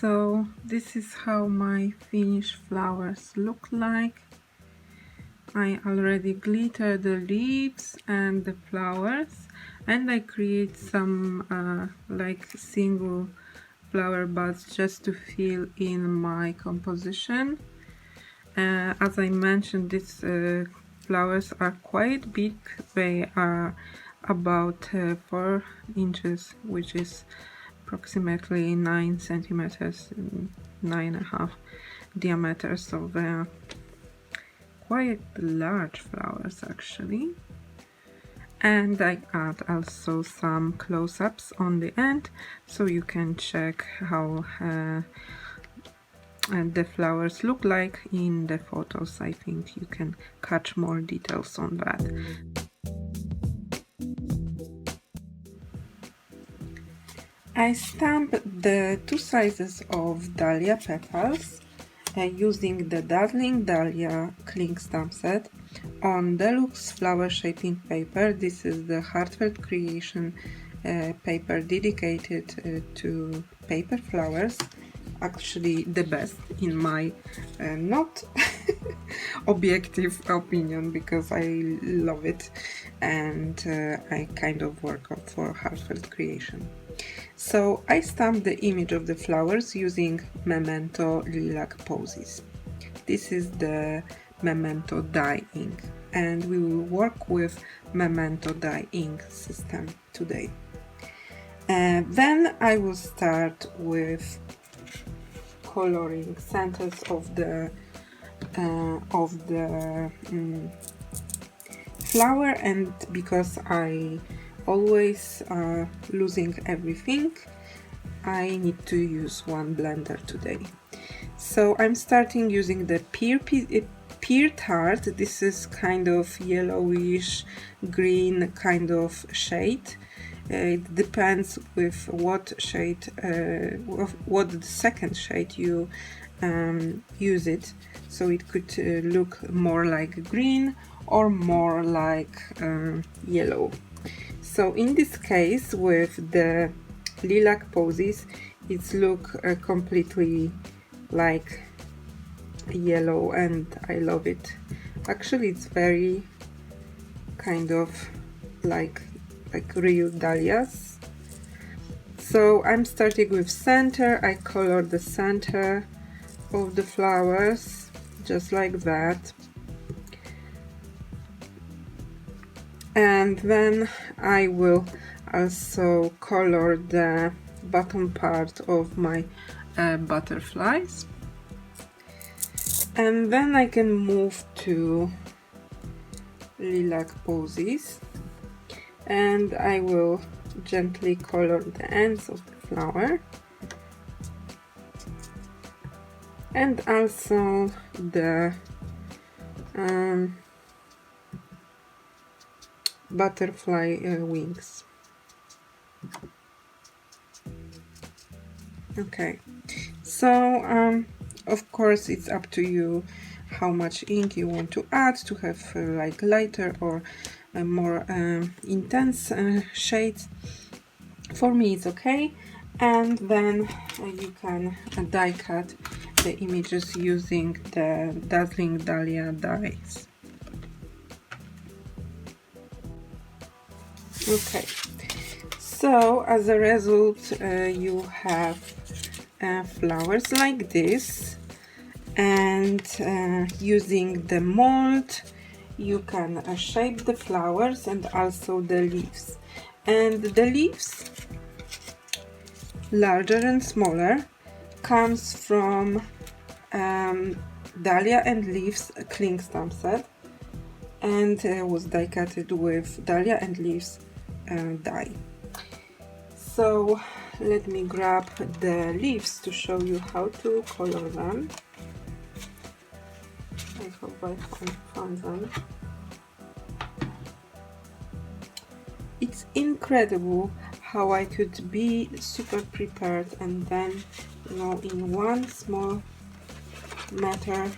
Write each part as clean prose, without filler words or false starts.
So this is how my finished flowers look like. I already glittered the leaves and the flowers, and I create some like single flower buds just to fill in my composition. As I mentioned, these flowers are quite big. They are about 4 inches, which is approximately 9 centimeters, 9.5 diameter, so they're quite large flowers actually. And I add also some close-ups on the end, so you can check how the flowers look like in the photos. I think you can catch more details on that. I stamped the 2 sizes of Dahlia petals using the Dazzling Dahlia cling stamp set on deluxe flower shaping paper. This is the Heartfelt creation paper dedicated to paper flowers. Actually the best in my not objective opinion, because I love it, and I kind of work out for Heartfelt creation. So I stamped the image of the flowers using memento lilac posies. This is the memento dye ink, and we will work with memento dye ink system today. Then I will start with coloring centers of the flower, and because I always losing everything, I need to use one blender today. So I'm starting using the pear tart. This is kind of yellowish green kind of shade. It depends with what shade, what the second shade you use it. So it could look more like green or more like yellow. So in this case, with the lilac posies, it's look completely like yellow, and I love it. Actually, it's very kind of like real dahlias. So I'm starting with center. I color the center of the flowers just like that, and then I will also color the bottom part of my butterflies, and then I can move to lilac posies, and I will gently color the ends of the flower and also the butterfly wings. Okay, so of course it's up to you how much ink you want to add to have like lighter or more intense shades. For me it's okay, and then you can die cut the images using the Dazzling Dahlia dies. Okay, so as a result you have flowers like this, and using the mold you can shape the flowers and also the leaves. And the leaves, larger and smaller, comes from Dahlia and Leaves cling stamp set, and was die cutted with Dahlia and Leaves dye. So let me grab the leaves to show you how to color them. I hope I found them. It's incredible how I could be super prepared, and then, you know, in one small matter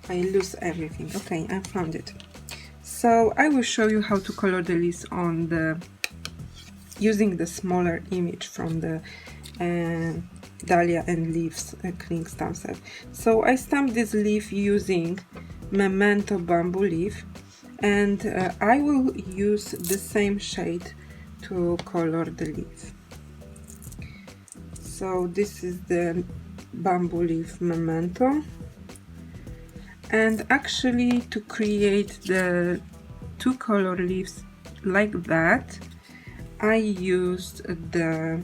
I lose everything. Okay, I found it. So I will show you how to color the leaves on the using the smaller image from the Dahlia and Leaves cling stamp set. So I stamped this leaf using Memento bamboo leaf, and I will use the same shade to color the leaf. So this is the bamboo leaf Memento, and actually to create the two color leaves like that, I used the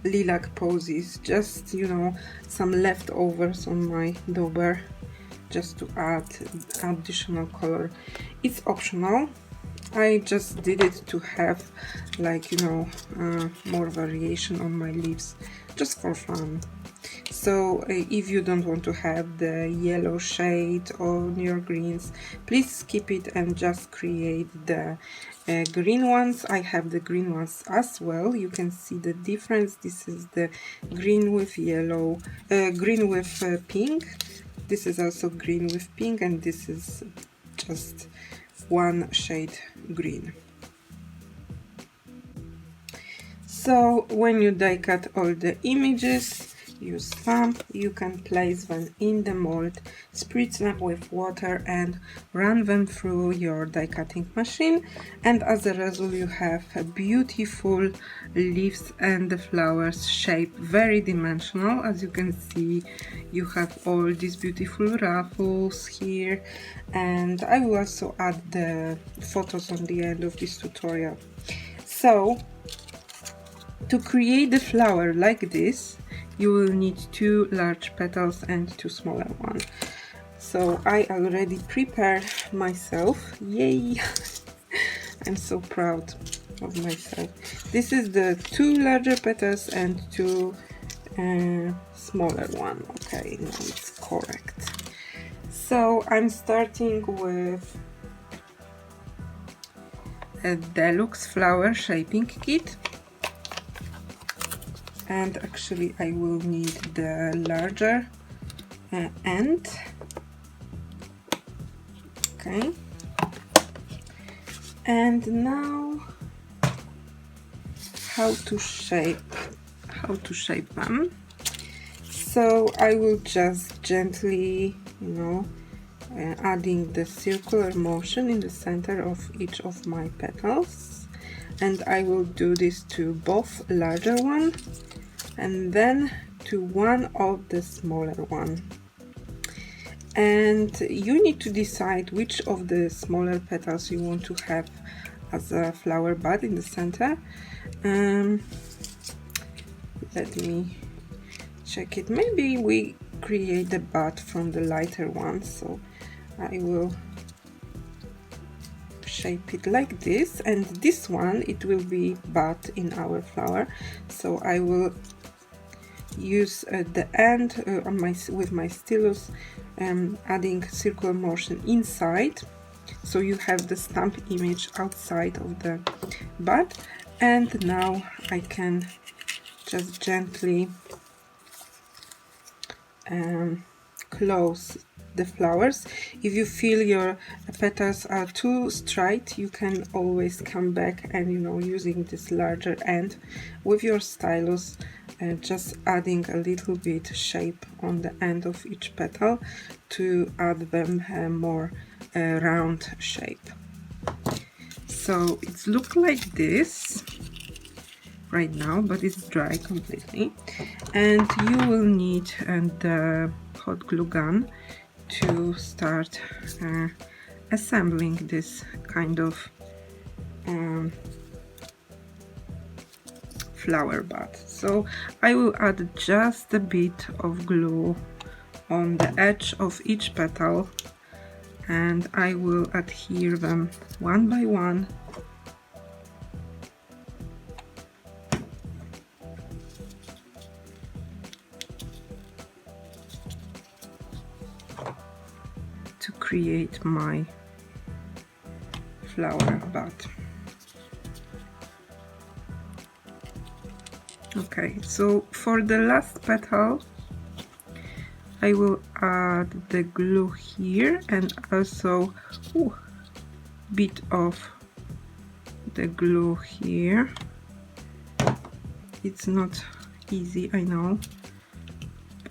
lilac posies, just, you know, some leftovers on my dauber, just to add additional color. It's optional. I just did it to have, like, you know, more variation on my leaves, just for fun. So if you don't want to have the yellow shade on your greens, please skip it and just create the green ones. I have the green ones as well. You can see the difference. This is the green with yellow, green with pink. This is also green with pink, and this is just one shade green. So when you die cut all the images, you stamp, you can place them in the mold, spritz them with water and run them through your die cutting machine, and as a result you have a beautiful leaves and the flowers shape, very dimensional. As you can see, you have all these beautiful ruffles here, and I will also add the photos on the end of this tutorial. So to create the flower like this, you will need 2 large petals and 2 smaller ones. So I already prepared myself. Yay! I'm so proud of myself. This is the 2 larger petals and 2 smaller one. Okay, now it's correct. So I'm starting with a deluxe flower shaping kit. And actually I will need the larger end. Okay, and now how to shape them. So I will just gently, you know, adding the circular motion in the center of each of my petals, and I will do this to both larger one and then to one of the smaller one. And you need to decide which of the smaller petals you want to have as a flower bud in the center. Let me check it. Maybe we create the bud from the lighter one, so I will shape it like this, and this one, it will be bud in our flower. So I will use the end on with my stylus, adding circular motion inside, so you have the stamp image outside of the bud. And now I can just gently close the flowers. If you feel your petals are too straight, you can always come back and, you know, using this larger end with your stylus, just adding a little bit shape on the end of each petal to add them a more round shape. So it's look like this right now, but it's dry completely, and you will need the hot glue gun to start assembling this kind of flower bud. So I will add just a bit of glue on the edge of each petal, and I will adhere them one by one. To create my flower bud. Okay, so for the last petal I will add the glue here, and also bit of the glue here. It's not easy, I know,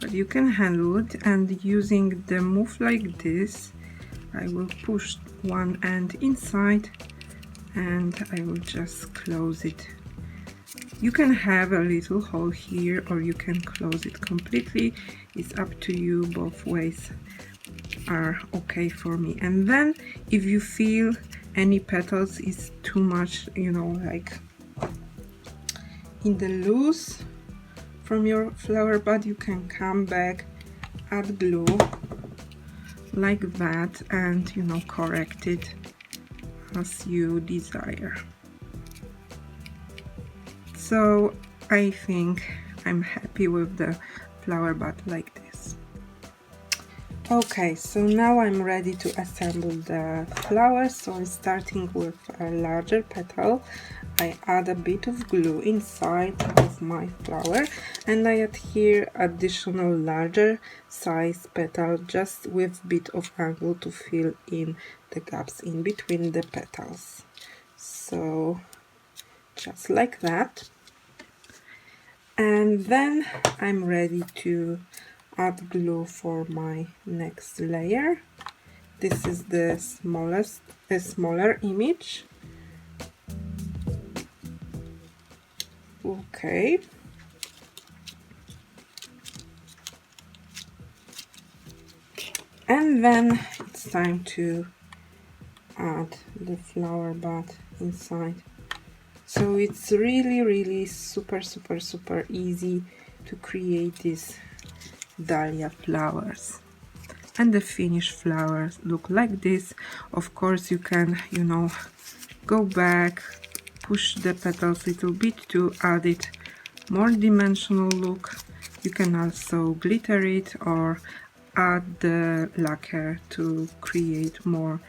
but you can handle it. And using the move like this, I will push one end inside and I will just close it. You can have a little hole here or you can close it completely. It's up to you. Both ways are okay for me. And then if you feel any petals is too much, you know, like in the loose from your flower bud, you can come back, add glue like that, and, you know, correct it as you desire. So I think I'm happy with the flower bud like this. Okay, so now I'm ready to assemble the flowers. So I'm starting with a larger petal. I add a bit of glue inside of my flower, and I add here additional larger size petal, just with bit of angle to fill in the gaps in between the petals. So just like that. And then I'm ready to add glue for my next layer. This is the smaller image. Okay. And then it's time to add the flower bud inside. So it's really super easy to create these dahlia flowers. And the finished flowers look like this. Of course you can, you know, go back, push the petals a little bit to add it more dimensional look. You can also glitter it or add the lacquer to create more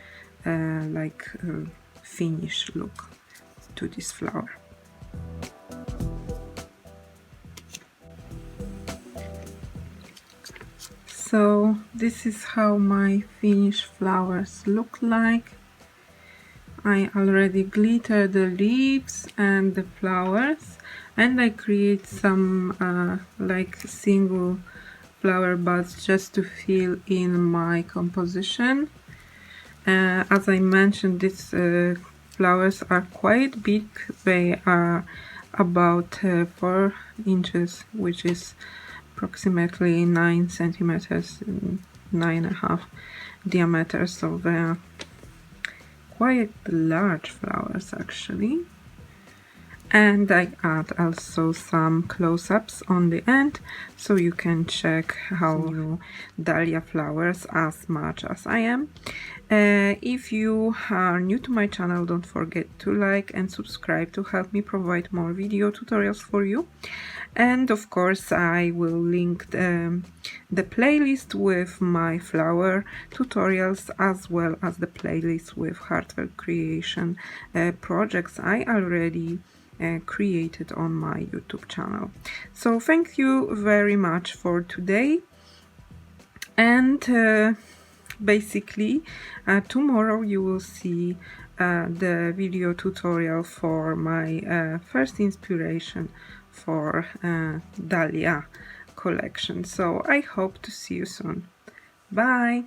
finished look to this flower. So this is how my finished flowers look like. I already glittered the leaves and the flowers, and I create some like single flower buds just to fill in my composition. As I mentioned, these flowers are quite big. They are about 4 inches, which is approximately 9 centimeters, 9.5 diameter, so they are quite large flowers actually. And I add also some close-ups on the end, so you can check how new dahlia flowers as much as I am. If you are new to my channel, don't forget to like and subscribe to help me provide more video tutorials for you. And of course I will link the playlist with my flower tutorials, as well as the playlist with Heartfelt creation projects I already created on my YouTube channel. So thank you very much for today, and basically tomorrow you will see the video tutorial for my first inspiration for Dahlia collection. So I hope to see you soon. Bye!